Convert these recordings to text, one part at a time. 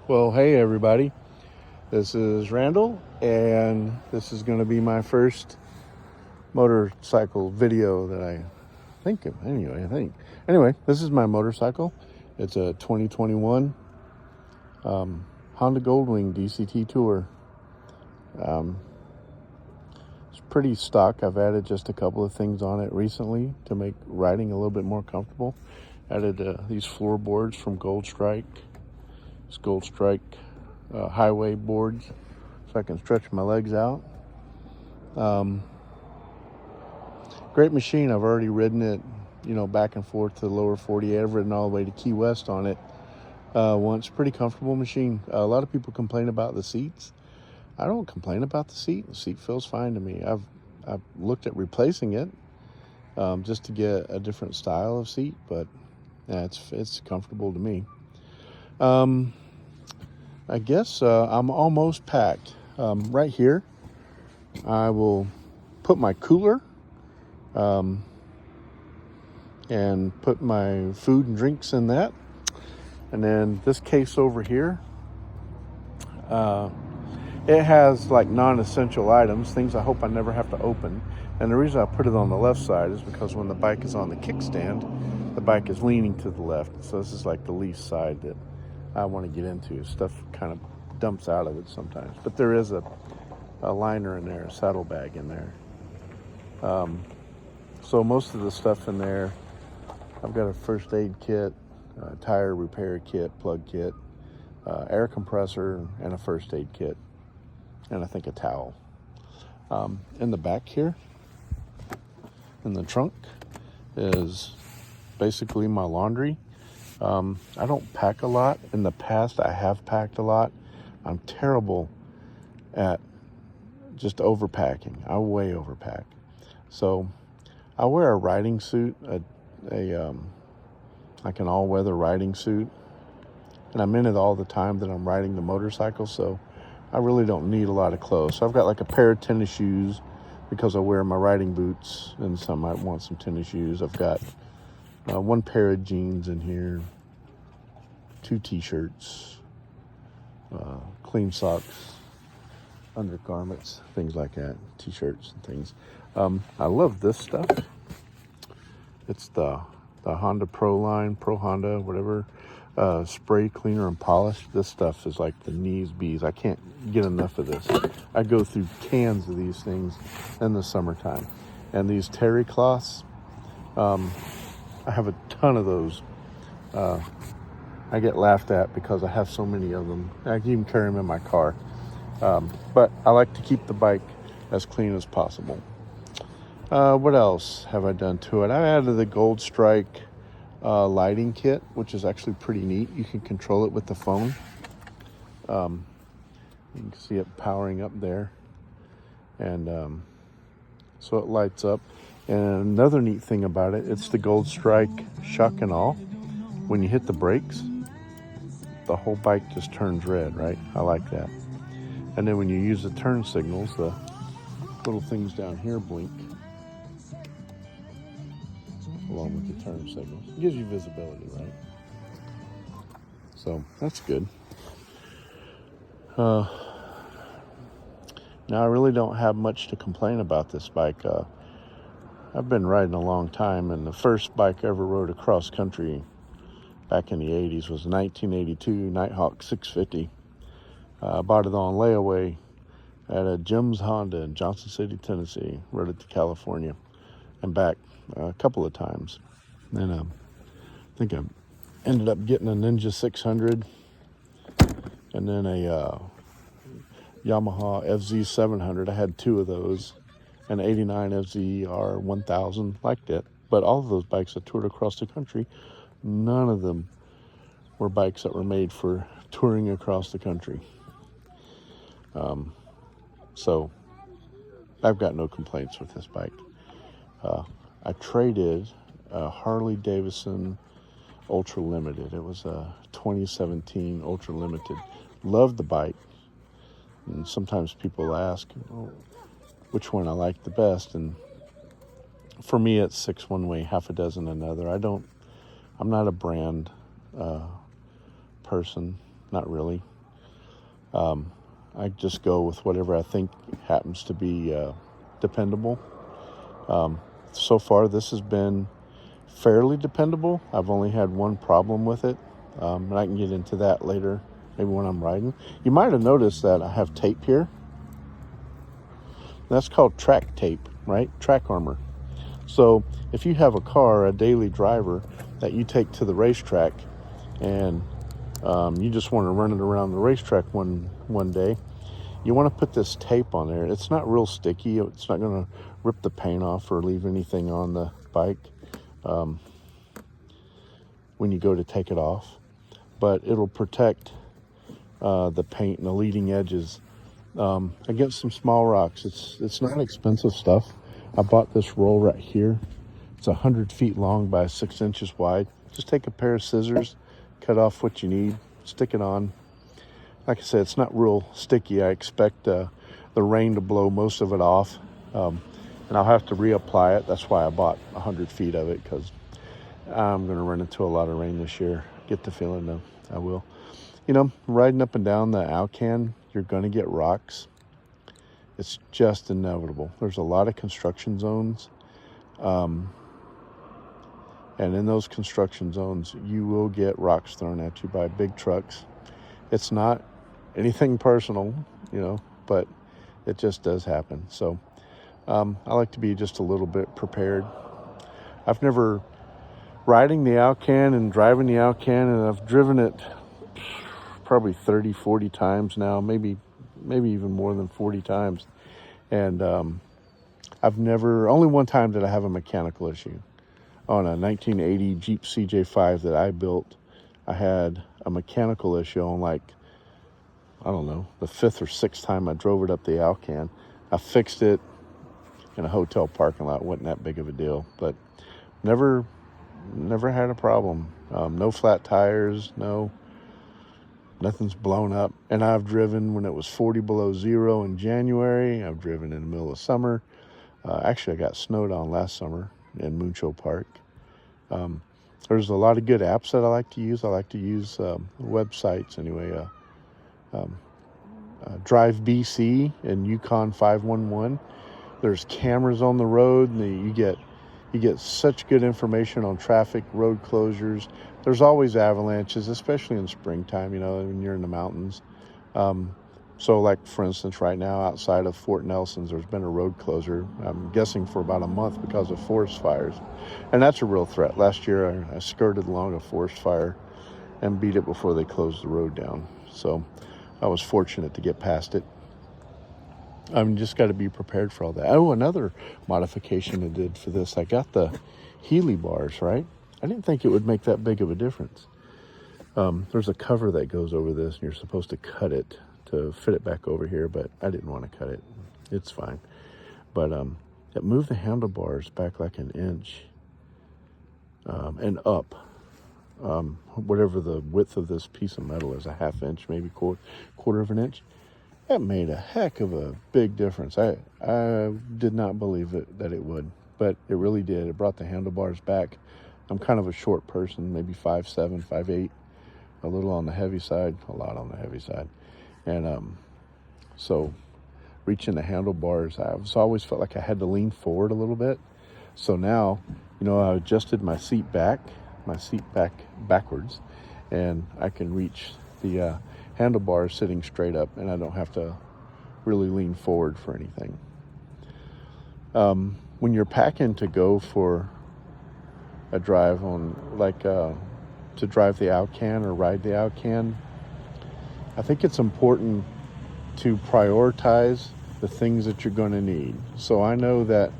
Well, hey everybody. This is Randall, and this is going to be my first motorcycle video that I think of. Anyway, this is my motorcycle. It's a 2021 Honda Goldwing DCT Tour. It's pretty stock. I've added just a couple of things on it recently to make riding a little bit more comfortable. Added these floorboards from Gold Strike. It's Gold Strike highway boards, so I can stretch my legs out. Great machine. I've already ridden it, back and forth to the lower 48. I've ridden all the way to Key West on it once. Pretty comfortable machine. A lot of people complain about the seats. I don't complain about the seat. The seat feels fine to me. I've looked at replacing it just to get a different style of seat, but yeah, it's comfortable to me. I guess I'm almost packed. Right here, I will put my cooler and put my food and drinks in that. And then this case over here, it has like non-essential items, things I hope I never have to open. And the reason I put it on the left side is because when the bike is on the kickstand, the bike is leaning to the left. So this is like the least side that I want to get into. Stuff kind of dumps out of it sometimes, but there is a liner in there, a saddlebag in there. So most of the stuff in there, I've got a first aid kit, a tire repair kit, plug kit, air compressor, and a first aid kit, and I think a towel. In the back here, in the trunk, is basically my laundry. I don't pack a lot. In the past, I have packed a lot. I'm terrible at just overpacking. I way overpack. So I wear a riding suit, like an all-weather riding suit, and I'm in it all the time that I'm riding the motorcycle, so I really don't need a lot of clothes. So I've got like a pair of tennis shoes because I wear my riding boots, and some might want some tennis shoes. I've got one pair of jeans in here, 2 t-shirts, clean socks, undergarments, things like that, t-shirts and things. I love this stuff. It's the Honda Pro line, Pro Honda, whatever, spray cleaner and polish. This stuff is like the knees bees. I can't get enough of this. I go through cans of these things in the summertime. And these terry cloths, I have a ton of those. I get laughed at because I have so many of them. I can even carry them in my car. But I like to keep the bike as clean as possible. What else have I done to it? I added the Gold Strike lighting kit, which is actually pretty neat. You can control it with the phone. You can see it powering up there. And so it lights up. And another neat thing about it, it's the Gold Strike shock and all. When you hit the brakes, the whole bike just turns red, right? I like that. And then when you use the turn signals, the little things down here blink along with the turn signals. It gives you visibility, right? So that's good. Now I really don't have much to complain about this bike. I've been riding a long time, and the first bike I ever rode across country back in the 80s was a 1982 Nighthawk 650. I bought it on layaway at a Jim's Honda in Johnson City, Tennessee. Rode it to California and back a couple of times. And I think I ended up getting a Ninja 600 and then a Yamaha FZ 700. I had 2 of those. An 89 FZR 1000. Liked it. But all of those bikes I toured across the country, none of them were bikes that were made for touring across the country. So I've got no complaints with this bike. I traded a Harley Davidson Ultra Limited. It was a 2017 Ultra Limited. Loved the bike. And sometimes people ask which one I like the best. And for me, it's 6 one way, half a dozen another. I'm not a brand person, not really. I just go with whatever I think happens to be dependable. So far, this has been fairly dependable. I've only had one problem with it, and I can get into that later, maybe when I'm riding. You might have noticed that I have tape here. That's called track tape, right? Track armor. So if you have a car, a daily driver, that you take to the racetrack, and you just want to run it around the racetrack one day, you want to put this tape on there. It's not real sticky. It's not going to rip the paint off or leave anything on the bike when you go to take it off. But it'll protect the paint and the leading edges against some small rocks. It's not expensive stuff. I bought this roll right here. It's 100 feet long by 6 inches wide. Just take a pair of scissors, cut off what you need, stick it on. Like I said, it's not real sticky. I expect the rain to blow most of it off, and I'll have to reapply it. That's why I bought 100 feet of it, because I'm going to run into a lot of rain this year. Get the feeling though, I will. You know, riding up and down the Alcan, you're going to get rocks. It's just inevitable. There's a lot of construction zones, and in those construction zones, you will get rocks thrown at you by big trucks. It's not anything personal, you know, but it just does happen. So I like to be just a little bit prepared. I've never riding the Alcan and driving the Alcan, and I've driven it probably 30, 40 times now, maybe even more than 40 times. And only one time did I have a mechanical issue. On a 1980 Jeep CJ5 that I built, I had a mechanical issue on, like, I don't know, the 5th or 6th time I drove it up the Alcan. I fixed it in a hotel parking lot. It wasn't that big of a deal, but never had a problem. No flat tires, nothing's blown up. And I've driven when it was 40 below zero in January. I've driven in the middle of summer. Actually, I got snowed on last summer in Moonshell Park. There's a lot of good apps that I like to use. I like to use websites anyway. Drive BC and Yukon 511. There's cameras on the road, and you get such good information on traffic, road closures. There's always avalanches, especially in springtime, you know, when you're in the mountains. So like, for instance, right now outside of Fort Nelson's, there's been a road closure, I'm guessing for about a month because of forest fires. And that's a real threat. Last year, I skirted along a forest fire and beat it before they closed the road down. So I was fortunate to get past it. I've just got to be prepared for all that. Oh, another modification I did for this, I got the Healy bars, right? I didn't think it would make that big of a difference. There's a cover that goes over this, and you're supposed to cut it to fit it back over here, but I didn't want to cut it. It's fine. But it moved the handlebars back like an inch and up. Whatever the width of this piece of metal is, a half inch, maybe quarter of an inch. That made a heck of a big difference. I did not believe that it would, but it really did. It brought the handlebars back. I'm kind of a short person, maybe 5'7", 5'8", a little on the heavy side, a lot on the heavy side. And so reaching the handlebars, I've always felt like I had to lean forward a little bit. So now, you know, I adjusted my seat back backwards, and I can reach the handlebars sitting straight up, and I don't have to really lean forward for anything. When you're packing to go for a drive on, like to drive the Alcan or ride the Alcan, I think it's important to prioritize the things that you're going to need. So I know that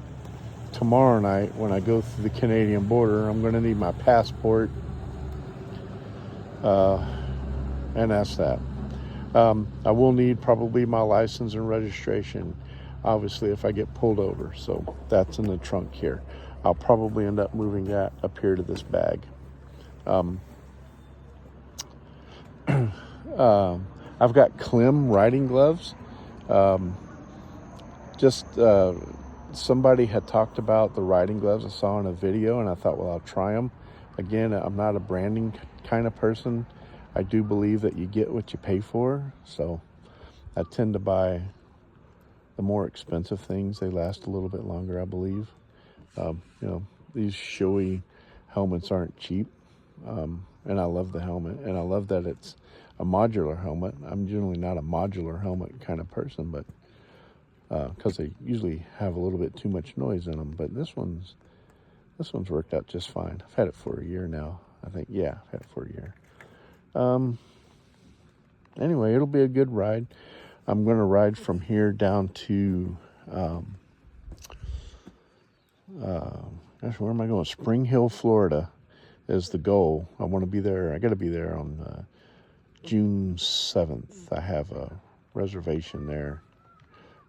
tomorrow night when I go through the Canadian border, I'm going to need my passport, and that's that. I will need probably my license and registration, obviously, if I get pulled over. So that's in the trunk here. I'll probably end up moving that up here to this bag. I've got Klim riding gloves. Somebody had talked about the riding gloves I saw in a video, and I thought, well, I'll try them. Again, I'm not a branding kind of person. I do believe that you get what you pay for. So I tend to buy the more expensive things. They last a little bit longer, I believe. You know, these Shoei helmets aren't cheap, and I love the helmet, and I love that it's a modular helmet. I'm generally not a modular helmet kind of person, but because they usually have a little bit too much noise in them. But this one's worked out just fine. I've had it for a year now. I think, yeah, I've had it for a year. Anyway, it'll be a good ride. I'm going to ride from here down to, gosh, where am I going? Spring Hill, Florida is the goal. I want to be there. I got to be there on June 7th. I have a reservation there.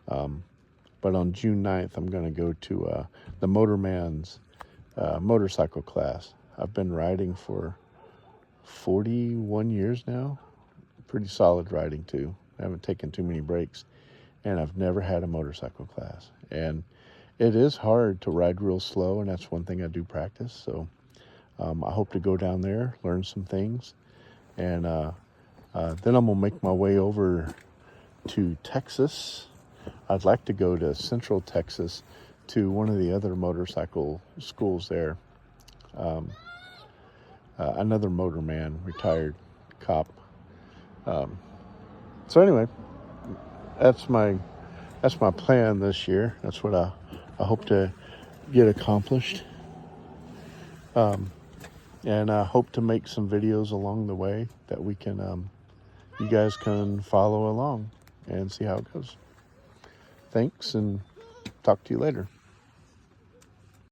But on June 9th, I'm going to go to the Motorman's motorcycle class. I've been riding for 41 years now. Pretty solid riding too. I haven't taken too many breaks, and I've never had a motorcycle class. And it is hard to ride real slow, and that's one thing I do practice. So I hope to go down there, learn some things, and then I'm gonna make my way over to Texas. I'd like to go to Central Texas to one of the other motorcycle schools there. Another motorman, retired cop. So anyway, that's my plan this year. That's what I hope to get accomplished. And I hope to make some videos along the way that we can, you guys can follow along and see how it goes. Thanks, and talk to you later.